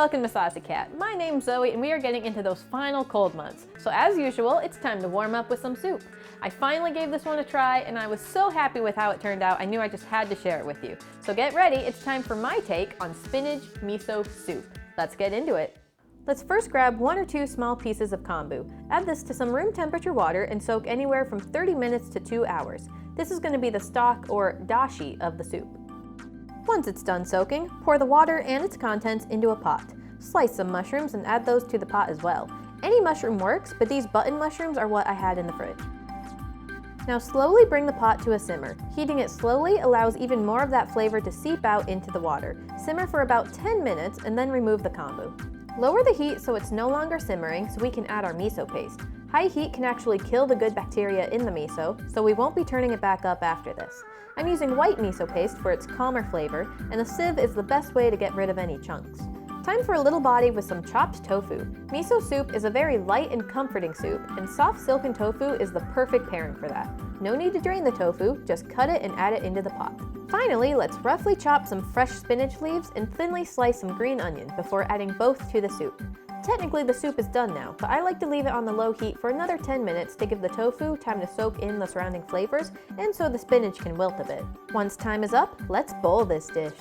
welcome to Saucy Cat. My name's Zoe and we are getting into those final cold months. So as usual, it's time to warm up with some soup. I finally gave this one a try and I was so happy with how it turned out, I knew I just had to share it with you. So get ready, it's time for my take on Spinach Miso Soup. Let's get into it. Let's first grab 1 or 2 small pieces of kombu. Add this to some room temperature water and soak anywhere from 30 minutes to 2 hours. This is going to be the stock or dashi of the soup. Once it's done soaking, pour the water and its contents into a pot. Slice some mushrooms and add those to the pot as well. Any mushroom works, but these button mushrooms are what I had in the fridge. Now slowly bring the pot to a simmer. Heating it slowly allows even more of that flavor to seep out into the water. Simmer for about 10 minutes and then remove the kombu. Lower the heat so it's no longer simmering so we can add our miso paste. High heat can actually kill the good bacteria in the miso, so we won't be turning it back up after this. I'm using white miso paste for its calmer flavor, and a sieve is the best way to get rid of any chunks. Time for a little body with some chopped tofu. Miso soup is a very light and comforting soup, and soft silken tofu is the perfect pairing for that. No need to drain the tofu, just cut it and add it into the pot. Finally, let's roughly chop some fresh spinach leaves and thinly slice some green onion before adding both to the soup. Technically the soup is done now, but I like to leave it on the low heat for another 10 minutes to give the tofu time to soak in the surrounding flavors and so the spinach can wilt a bit. Once time is up, let's bowl this dish.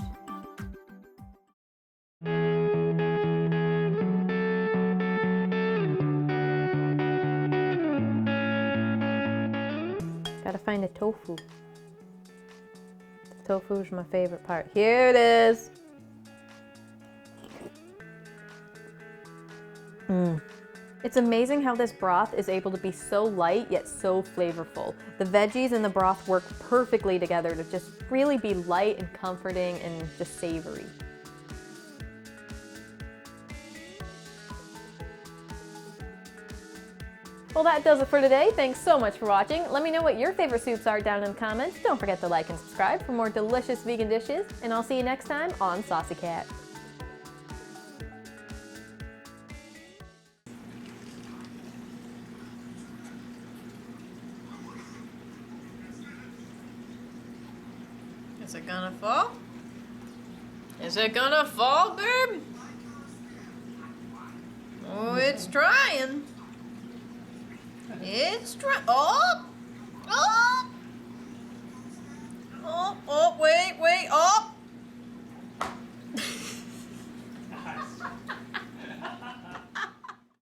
Gotta find the tofu. The tofu is my favorite part. Here it is. It's amazing how this broth is able to be so light yet so flavorful. The veggies and the broth work perfectly together to just really be light and comforting and just savory. Well, that does it for today. Thanks so much for watching. Let me know what your favorite soups are down in the comments. Don't forget to like and subscribe for more delicious vegan dishes, and I'll see you next time on Saucy Cat. Is it gonna fall? Is it gonna fall, babe? Oh, it's trying. It's trying. Oh! Oh! Oh, wait.